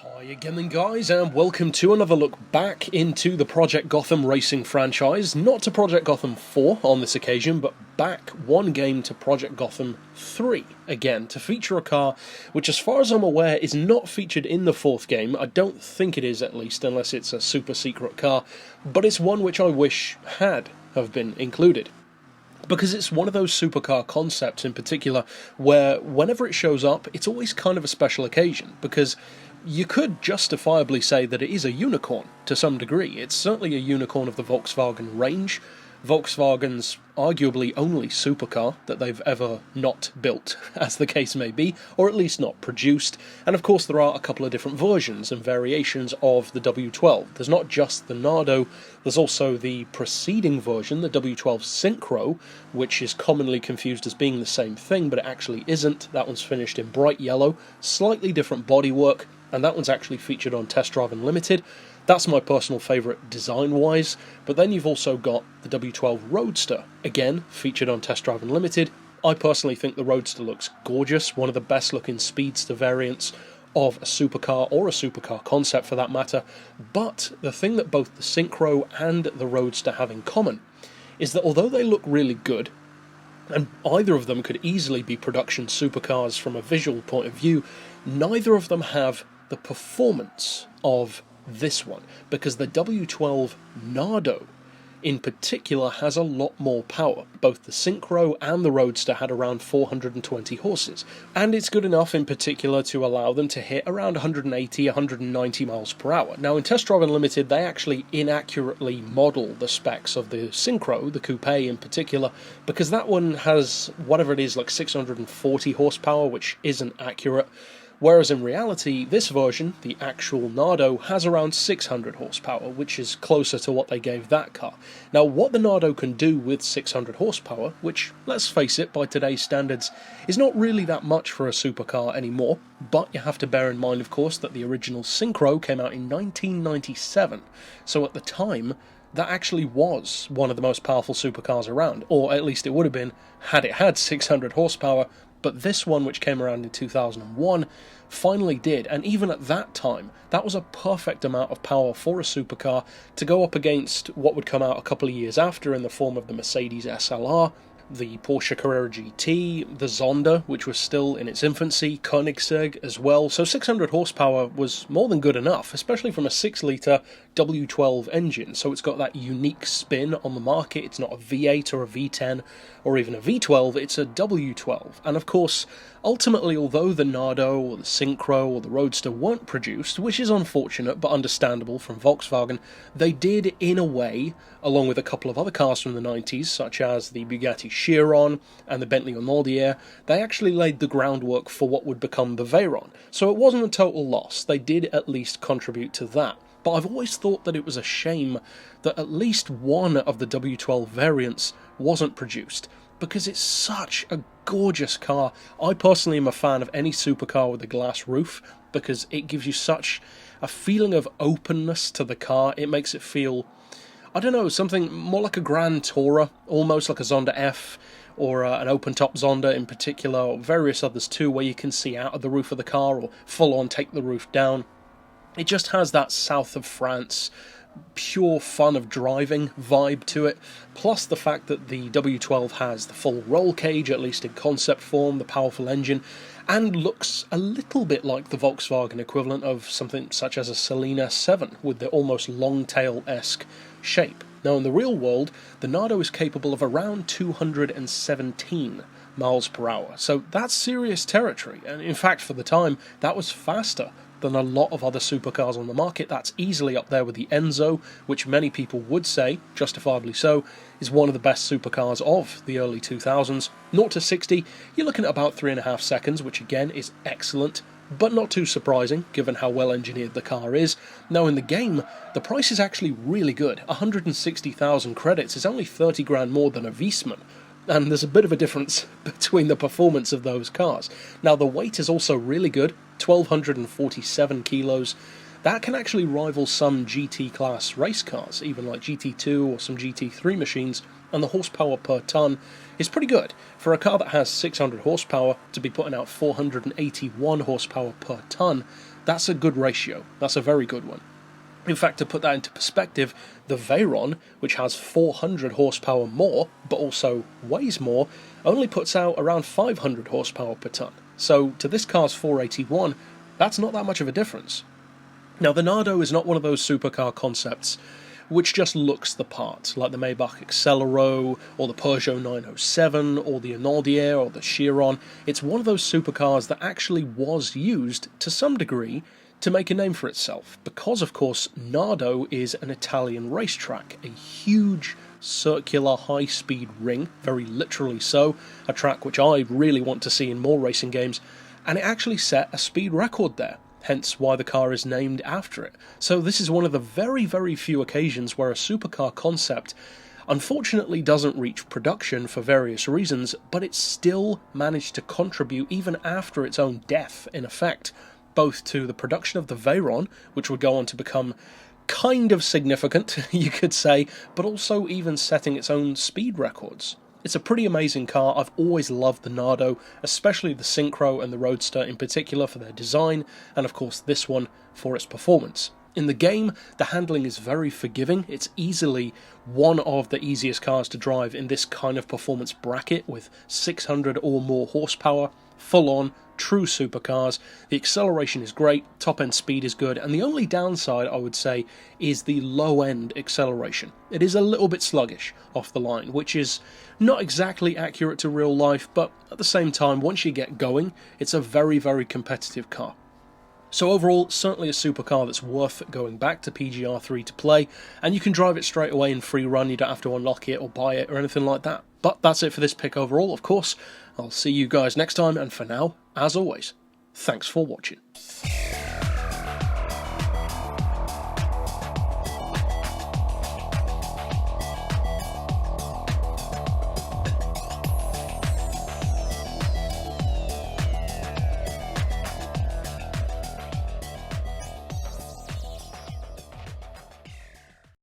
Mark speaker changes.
Speaker 1: Hi again then guys, and welcome to another look back into the Project Gotham Racing franchise. Not to Project Gotham 4 on this occasion, but back one game to Project Gotham 3, again, to feature a car which, as far as I'm aware, is not featured in the fourth game. I don't think it is, at least, unless it's a super secret car, but it's one which I wish had have been included. Because it's one of those supercar concepts in particular where whenever it shows up, it's always kind of a special occasion, because you could justifiably say that it is a unicorn to some degree. It's certainly a unicorn of the Volkswagen range, Volkswagen's arguably only supercar that they've ever not built, as the case may be, or at least not produced. And of course there are a couple of different versions and variations of the W12. There's not just the Nardo, there's also the preceding version, the W12 Synchro, which is commonly confused as being the same thing, but it actually isn't. That one's finished in bright yellow, slightly different bodywork, and that one's actually featured on Test Drive Unlimited. That's my personal favourite design-wise, but then you've also got the W12 Roadster, again featured on Test Drive Unlimited. I personally think the Roadster looks gorgeous, one of the best looking speedster variants of a supercar, or a supercar concept for that matter, but the thing that both the Synchro and the Roadster have in common is that although they look really good, and either of them could easily be production supercars from a visual point of view, neither of them have the performance of this one, because the W12 Nardo in particular has a lot more power. Both the Synchro and the Roadster had around 420 horses, and it's good enough in particular to allow them to hit around 180, 190 miles per hour. Now in Test Drive Unlimited they actually inaccurately model the specs of the Synchro, the coupe in particular, because that one has whatever it is, like 640 horsepower, which isn't accurate. Whereas in reality, this version, the actual Nardo, has around 600 horsepower, which is closer to what they gave that car. Now, what the Nardo can do with 600 horsepower, which, let's face it, by today's standards, is not really that much for a supercar anymore, but you have to bear in mind, of course, that the original Synchro came out in 1997, so at the time, that actually was one of the most powerful supercars around, or at least it would have been had it had 600 horsepower, but this one, which came around in 2001, finally did, and even at that time, that was a perfect amount of power for a supercar to go up against what would come out a couple of years after in the form of the Mercedes SLR, the Porsche Carrera GT, the Zonda, which was still in its infancy, Koenigsegg as well. So 600 horsepower was more than good enough, especially from a 6-litre W12 engine. So it's got that unique spin on the market. It's not a V8 or a V10 or even a V12, it's a W12. And of course, ultimately, although the Nardo or the Synchro or the Roadster weren't produced, which is unfortunate but understandable from Volkswagen, they did, in a way, along with a couple of other cars from the 90s, such as the Bugatti Chiron and the Bentley Amandier, they actually laid the groundwork for what would become the Veyron. So it wasn't a total loss, they did at least contribute to that. But I've always thought that it was a shame that at least one of the W12 variants wasn't produced, because it's such a gorgeous car. I personally am a fan of any supercar with a glass roof, because it gives you such a feeling of openness to the car. It makes it feel, I don't know, something more like a Grand Tourer, almost like a Zonda F, or an open-top Zonda in particular, or various others too, where you can see out of the roof of the car, or full-on take the roof down. It just has that south of France, pure fun of driving vibe to it, plus the fact that the W12 has the full roll cage, at least in concept form, the powerful engine, and looks a little bit like the Volkswagen equivalent of something such as a Selena 7, with the almost long-tail-esque shape. Now in the real world, the Nardo is capable of around 217 miles per hour, so that's serious territory, and in fact for the time, that was faster than a lot of other supercars on the market. That's easily up there with the Enzo, which many people would say, justifiably so, is one of the best supercars of the early 2000s. 0 to 60, you're looking at about 3.5 seconds, which again is excellent, but not too surprising, given how well engineered the car is. Now in the game, the price is actually really good. 160,000 credits is only 30 grand more than a Wiesmann, and there's a bit of a difference between the performance of those cars. Now the weight is also really good, 1,247 kilos. That can actually rival some GT class race cars, even like GT2 or some GT3 machines, and the horsepower per tonne is pretty good. For a car that has 600 horsepower to be putting out 481 horsepower per tonne, That's a good ratio. That's a very good one. In fact, to put that into perspective, the Veyron, which has 400 horsepower more, but also weighs more, only puts out around 500 horsepower per tonne. So, to this car's 481, that's not that much of a difference. Now, the Nardo is not one of those supercar concepts which just looks the part, like the Maybach Accelero, or the Peugeot 907, or the Enaudier, or the Chiron. It's one of those supercars that actually was used, to some degree, to make a name for itself, because of course Nardo is an Italian racetrack, a huge circular high-speed ring, very literally so, a track which I really want to see in more racing games, and it actually set a speed record there, hence why the car is named after it. So this is one of the very, very few occasions where a supercar concept unfortunately doesn't reach production for various reasons, but it still managed to contribute even after its own death, in effect, both to the production of the Veyron, which would go on to become kind of significant, you could say, but also even setting its own speed records. It's a pretty amazing car. I've always loved the Nardo, especially the Synchro and the Roadster in particular for their design, and of course this one for its performance. In the game, the handling is very forgiving. It's easily one of the easiest cars to drive in this kind of performance bracket, with 600 or more horsepower, full-on, true supercars. The acceleration is great, top-end speed is good, and the only downside, I would say, is the low-end acceleration. It is a little bit sluggish off the line, which is not exactly accurate to real life, but at the same time, once you get going, it's a very, very competitive car. So overall, certainly a supercar that's worth going back to PGR3 to play, and you can drive it straight away in free run. You don't have to unlock it or buy it or anything like that. But that's it for this pick overall, of course. I'll see you guys next time, and for now, as always, thanks for watching.